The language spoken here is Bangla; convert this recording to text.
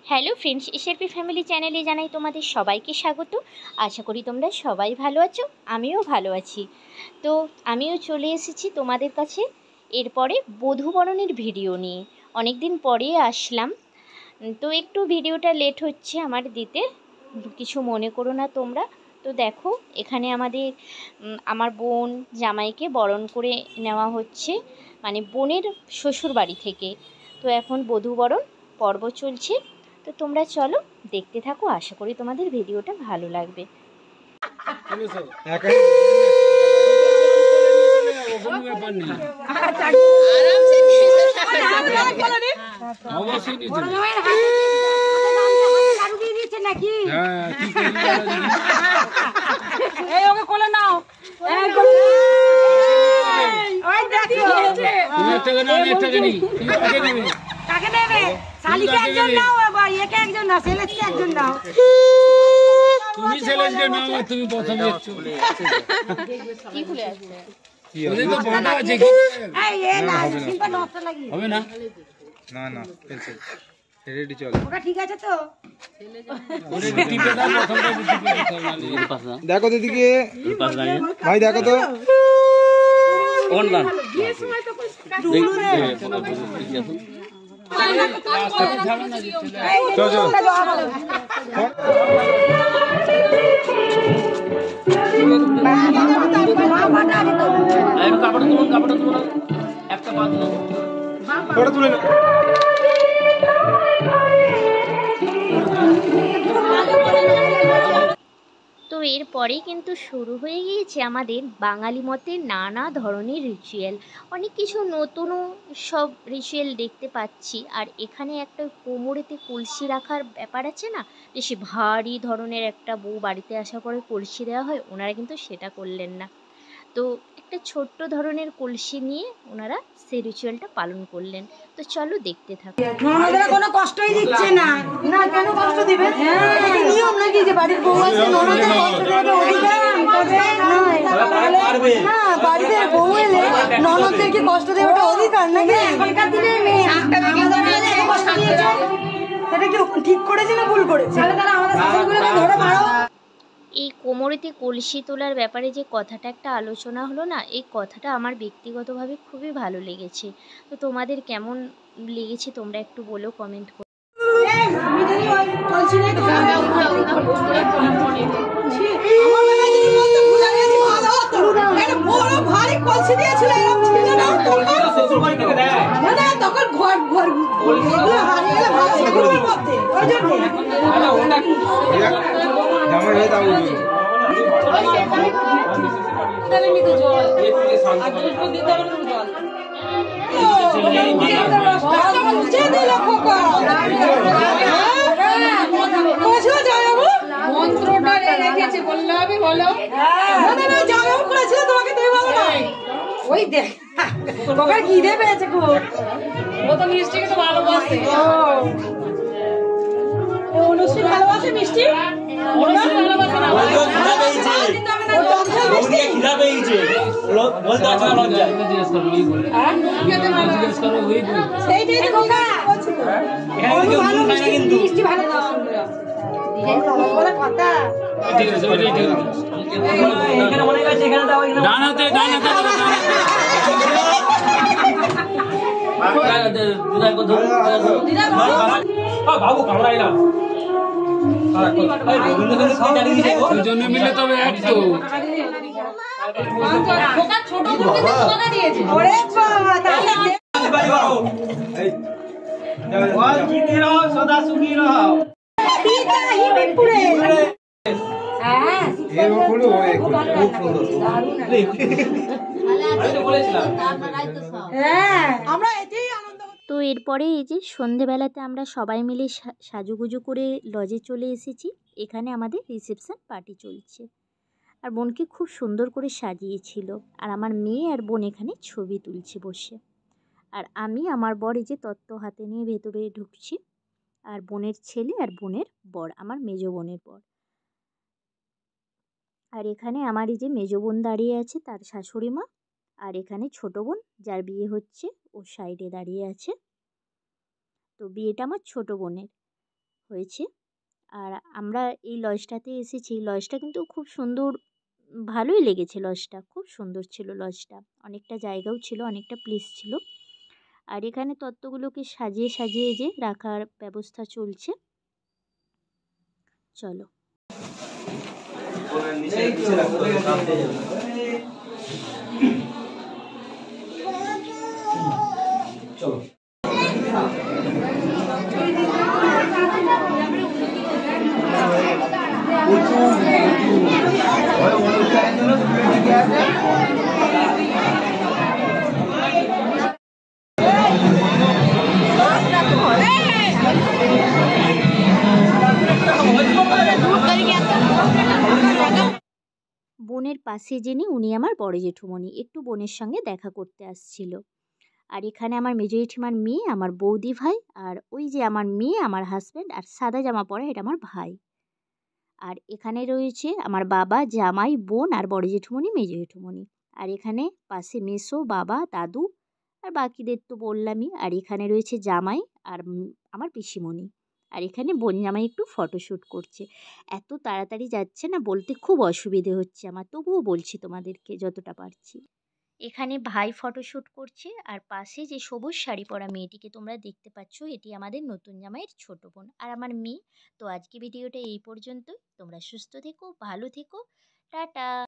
হ্যালো ফ্রেন্ডস, এসআরপি ফ্যামিলি চ্যানেলে জানাই তোমাদের সবাইকে স্বাগত। আশা করি তোমরা সবাই ভালো আছো, আমিও ভালো আছি। তো আমিও চলে এসেছি তোমাদের কাছে এরপরে বধূবরণের ভিডিও নিয়ে। অনেক দিন পরে আসলাম, তো একটু ভিডিওটা লেট হচ্ছে আমার দিতে, কিছু মনে করো না তোমরা। তো দেখো, এখানে আমার বোন জামাইকে বরণ করে নেওয়া হচ্ছে, মানে বোনের শ্বশুর বাড়ি থেকে। তো এখন বধূবরণ পর্ব চলছে, তো তোমরা চলো দেখতে থাকো। আশা করি তোমাদের ভিডিওটা ভালো লাগবে। তুমি প্রথমে হবে না, না না রেডি চল, ঠিক আছে। তো দেখো দিদিকে, ভাই দেখো তো কাপড় তুলে না। তো এরপরেই কিন্তু শুরু হয়ে গিয়েছে আমাদের বাঙালি মতে নানা ধরনের রিচুয়াল। অনেক কিছু নতুনও সব রিচুয়াল দেখতে পাচ্ছি। আর এখানে একটা কোমরেতে কলসি রাখার ব্যাপার আছে না, বেশি ভারী ধরনের একটা বউ বাড়িতে আসা করে কলসি দেওয়া হয়, ওনারা কিন্তু সেটা করলেন না। তো একটা ছোট্ট ধরনের কলসি নিয়ে ওনারা সেই রিচুয়ালটা পালন করলেন। তো চলো দেখতে থাকো। ননদরা কোনো কষ্টই দিচ্ছে না। না, কেন কষ্ট দিবে? এটা নিয়ম নাকি যে বাড়ির বউ আছে ননদের কষ্ট দেওয়ার অধিকার? না, বাড়িতে বউ এলে ননদদেরকে কষ্ট দেওয়াটা অধিকার নাকি? এখনকার দিনে সেটা কি ঠিক করেছে না ভুল করেছে? তারা আমাদের শাশুড়িগুলোকে ধরে মারো। এই কোমরেতে কলসি তোলার ব্যাপারে যে কথাটা একটা আলোচনা হলো না, এই কথাটা আমার ব্যক্তিগতভাবে খুবই ভালো লেগেছে। তো তোমাদের কেমন লেগেছে তোমরা একটু বলো কমেন্ট করে। মন্ত্রটা রেখেছে বললে হবে, বলো। তোমাকে তুমি বলো না, ওই দেখ ওকে খিদে পেয়েছে খুব, ও তো মিষ্টিকে তো ভালোবাসে। অনুষ্ঠি ভালোবাসে মিষ্টি, বাবু কামড়াইলাম দুজনে মিলে তবে এক তো সদা সুখী রহ। তো এরপরে এই যে সন্ধেবেলাতে আমরা সবাই মিলে সাজুগুজু করে লজে চলে এসেছি। এখানে আমাদের রিসেপশন পার্টি চলছে, আর বোনকে খুব সুন্দর করে সাজিয়েছিল। আর আমার মেয়ে আর বোন এখানে ছবি তুলছে বসে। আর আমি আমার বর এই যে তত্ত্ব হাতে নিয়ে ভেতরে ঢুকছি। আর বোনের ছেলে আর বোনের বর, আমার মেজো বোনের বর। আর এখানে আমার এই যে মেজো বোন দাঁড়িয়ে আছে, তার শাশুড়ি মা আর এখানে ছোট বোন যার বিয়ে হচ্ছে ও সাইডে দাঁড়িয়ে আছে। তো বিয়েটা আমার ছোট বোনের হয়েছে। আর আমরা এই লজটাতে এসেছি। লজটা কিন্তু খুব সুন্দর, ভালোই লেগেছে লজটা, খুব সুন্দর ছিল লজটা। অনেকটা জায়গাও ছিল, অনেকটা প্লেস ছিল। আর এখানে তত্ত্বগুলোকে সাজিয়ে সাজিয়ে যে রাখার ব্যবস্থা চলছে। চলো। বোনের পাশে যিনি, উনি আমার বড় জেঠুমণি, একটু বোনের সঙ্গে দেখা করতে আসছিল। আর এখানে আমার মেজো জেঠিমার মেয়ে, আমার বৌদি ভাই, আর ওই যে আমার মেয়ে, আমার হাজব্যান্ড, আর সাদা জামা পরা এটা আমার ভাই। আর এখানে রয়েছে আমার বাবা, জামাই, বোন আর বড় জেঠুমণি, মেজো জেঠুমণি। আর এখানে পাশে মেসো, বাবা, দাদু আর বাকিদের তো বললামই। আর এখানে রয়েছে জামাই আর আমার পিসিমণি। আর এখানে বোন জামাই একটু ফটোশ্যুট করছে। এত তাড়াতাড়ি যাচ্ছে না, বলতে খুব অসুবিধে হচ্ছে আমার, তবুও বলছি তোমাদেরকে যতটা পারছি। এখানে ভাই ফটোশ্যুট করছে। আর পাশে যে সবুজ শাড়ি পরা মেয়েটিকে তোমরা দেখতে পাচ্ছ, এটি আমাদের নতুন জামাইয়ের ছোট বোন আর আমার মেয়ে। তো আজকে ভিডিওটা এই পর্যন্তই। তোমরা সুস্থ থেকো, ভালো থেকো, টাটা।